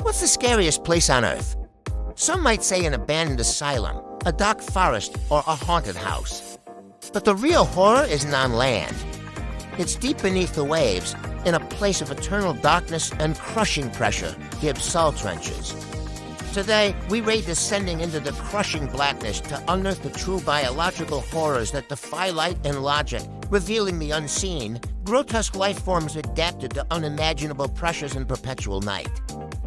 What's the scariest place on Earth? Some might say an abandoned asylum, a dark forest, or a haunted house. But the real horror isn't on land. It's deep beneath the waves, in a place of eternal darkness and crushing pressure, the Abyssal trenches. Today, we raid descending into the crushing blackness to unearth the true biological horrors that defy light and logic, revealing the unseen, grotesque life forms adapted to unimaginable pressures and perpetual night.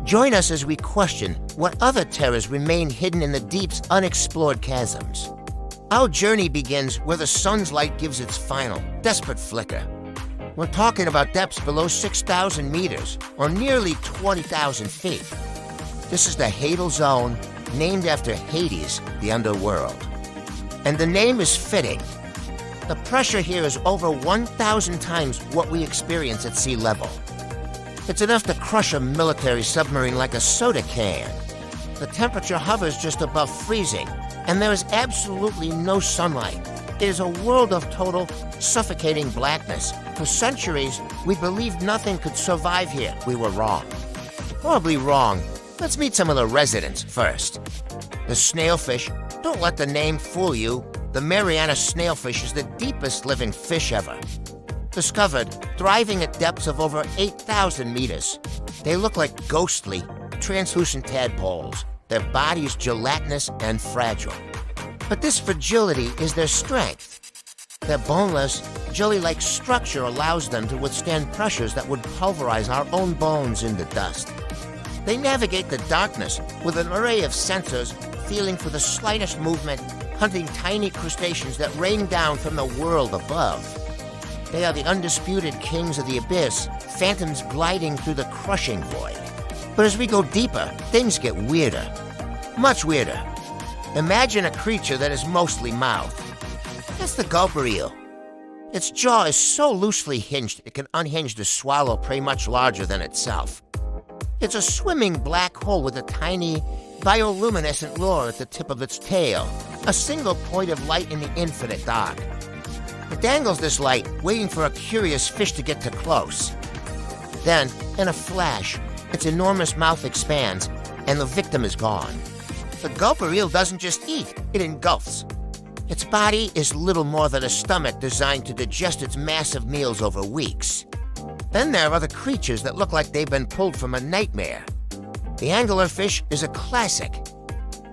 Join us as we question what other terrors remain hidden in the deep's unexplored chasms. Our journey begins where the sun's light gives its final, desperate flicker. We're talking about depths below 6,000 meters, or nearly 20,000 feet. This is the Hadal Zone, named after Hades, the underworld. And the name is fitting. The pressure here is over 1,000 times what we experience at sea level. It's enough to crush a military submarine like a soda can. The temperature hovers just above freezing, and there is absolutely no sunlight. It is a world of total, suffocating blackness. For centuries, we believed nothing could survive here. We were wrong. Horribly wrong. Let's meet some of the residents first. The snailfish. Don't let the name fool you. The Mariana snailfish is the deepest living fish ever. Discovered, thriving at depths of over 8,000 meters. They look like ghostly, translucent tadpoles. Their bodies gelatinous and fragile. But this fragility is their strength. Their boneless, jelly-like structure allows them to withstand pressures that would pulverize our own bones into dust. They navigate the darkness with an array of sensors, feeling for the slightest movement, hunting tiny crustaceans that rain down from the world above. They are the undisputed kings of the abyss, phantoms gliding through the crushing void. But as we go deeper, things get weirder. Much weirder. Imagine a creature that is mostly mouth. That's the gulper eel. Its jaw is so loosely hinged it can unhinge to swallow prey much larger than itself. It's a swimming black hole with a tiny, bioluminescent lure at the tip of its tail, a single point of light in the infinite dark. It dangles this light, waiting for a curious fish to get too close. Then, in a flash, its enormous mouth expands, and the victim is gone. The gulper eel doesn't just eat, it engulfs. Its body is little more than a stomach designed to digest its massive meals over weeks. Then there are the creatures that look like they've been pulled from a nightmare. The anglerfish is a classic.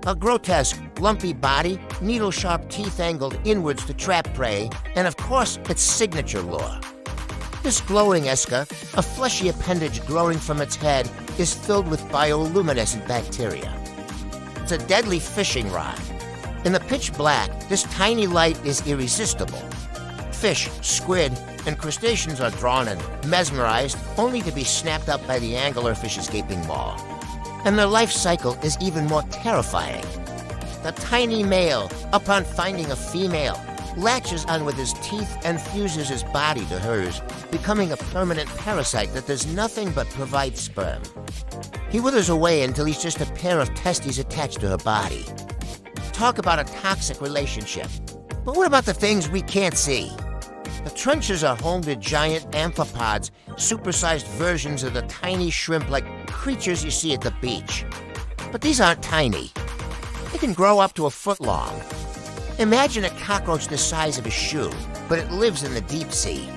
A grotesque, lumpy body, needle-sharp teeth angled inwards to trap prey, and of course, its signature lure. This glowing esca, a fleshy appendage growing from its head, is filled with bioluminescent bacteria. It's a deadly fishing rod. In the pitch black, this tiny light is irresistible. Fish, squid, and crustaceans are drawn and mesmerized, only to be snapped up by the anglerfish's gaping maw. And their life cycle is even more terrifying. The tiny male, upon finding a female, latches on with his teeth and fuses his body to hers, becoming a permanent parasite that does nothing but provide sperm. He withers away until he's just a pair of testes attached to her body. Talk about a toxic relationship. But what about the things we can't see? The trenches are home to giant amphipods, supersized versions of the tiny shrimp-like creatures you see at the beach. But these aren't tiny. They can grow up to a foot long. Imagine a cockroach the size of a shoe, but it lives in the deep sea.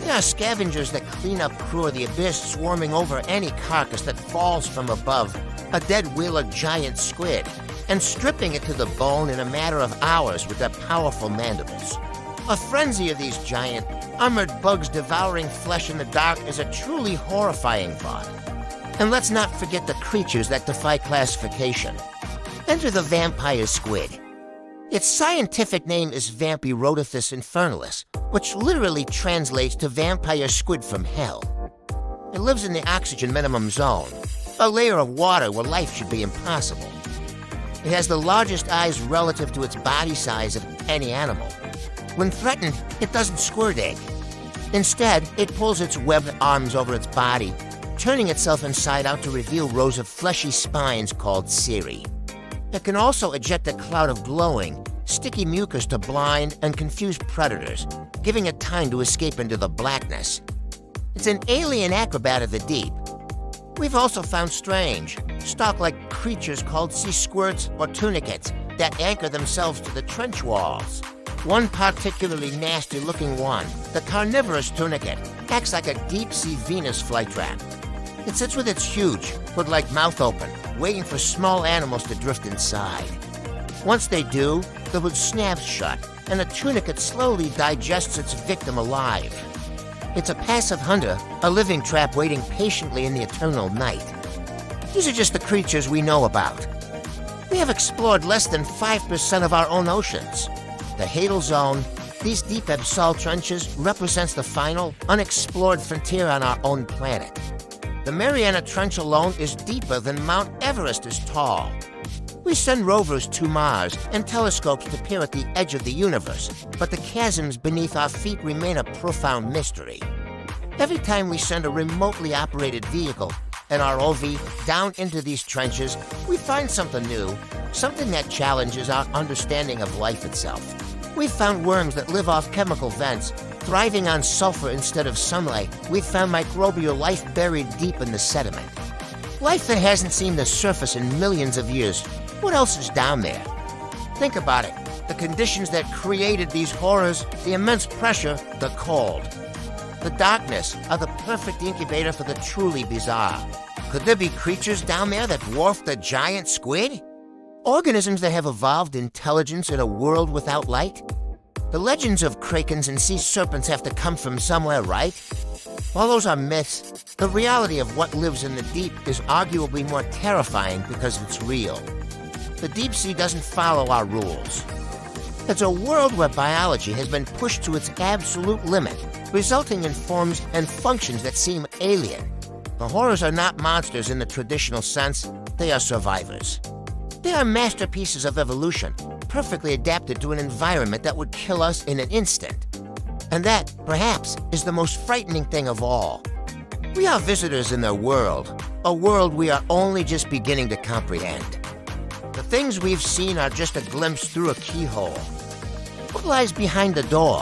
They are scavengers that clean up crew of the abyss, swarming over any carcass that falls from above, a dead whale of giant squid, and stripping it to the bone in a matter of hours with their powerful mandibles. A frenzy of these giant, armored bugs devouring flesh in the dark is a truly horrifying thought. And let's not forget the creatures that defy classification. Enter the vampire squid. Its scientific name is Vampirodothus infernalis, which literally translates to vampire squid from hell. It lives in the oxygen minimum zone, a layer of water where life should be impossible. It has the largest eyes relative to its body size of any animal. When threatened, it doesn't squirt egg. Instead, it pulls its webbed arms over its body, turning itself inside out to reveal rows of fleshy spines called cirri. It can also eject a cloud of glowing, sticky mucus to blind and confuse predators, giving it time to escape into the blackness. It's an alien acrobat of the deep. We've also found strange, stalk-like creatures called sea squirts or tunicates that anchor themselves to the trench walls. One particularly nasty-looking one, the carnivorous tunicate, acts like a deep-sea Venus flytrap. It sits with its huge, hood-like mouth open, waiting for small animals to drift inside. Once they do, the hood snaps shut, and the tunicate slowly digests its victim alive. It's a passive hunter, a living trap waiting patiently in the eternal night. These are just the creatures we know about. We have explored less than 5% of our own oceans. The Hadal Zone, these deep Abyssal trenches, represents the final, unexplored frontier on our own planet. The Mariana Trench alone is deeper than Mount Everest is tall. We send rovers to Mars and telescopes to peer at the edge of the universe, but the chasms beneath our feet remain a profound mystery. Every time we send a remotely operated vehicle, an ROV, down into these trenches, we find something new, something that challenges our understanding of life itself. We've found worms that live off chemical vents, thriving on sulfur instead of sunlight. We've found microbial life buried deep in the sediment. Life that hasn't seen the surface in millions of years. What else is down there? Think about it. The conditions that created these horrors, the immense pressure, the cold. The darkness are the perfect incubator for the truly bizarre. Could there be creatures down there that dwarf the giant squid? Organisms that have evolved intelligence in a world without light? The legends of krakens and sea serpents have to come from somewhere, right? While those are myths, the reality of what lives in the deep is arguably more terrifying because it's real. The deep sea doesn't follow our rules. It's a world where biology has been pushed to its absolute limit, resulting in forms and functions that seem alien. The horrors are not monsters in the traditional sense, they are survivors. They are masterpieces of evolution, perfectly adapted to an environment that would kill us in an instant. And that, perhaps, is the most frightening thing of all. We are visitors in their world, a world we are only just beginning to comprehend. The things we've seen are just a glimpse through a keyhole. What lies behind the door?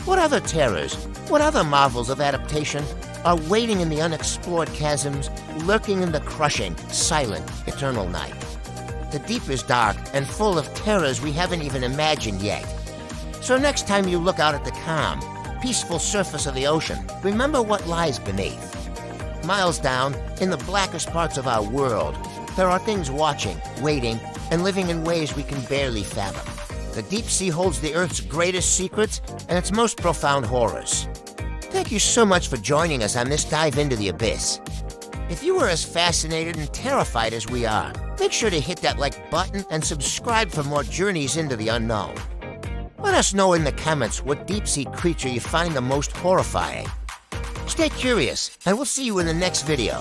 What other terrors, what other marvels of adaptation are waiting in the unexplored chasms, lurking in the crushing, silent, eternal night? The deep is dark and full of terrors we haven't even imagined yet. So next time you look out at the calm, peaceful surface of the ocean, remember what lies beneath. Miles down, in the blackest parts of our world, there are things watching, waiting, and living in ways we can barely fathom. The deep sea holds the Earth's greatest secrets and its most profound horrors. Thank you so much for joining us on this dive into the abyss. If you were as fascinated and terrified as we are, make sure to hit that like button and subscribe for more journeys into the unknown. Let us know in the comments what deep-sea creature you find the most horrifying. Stay curious, and we'll see you in the next video.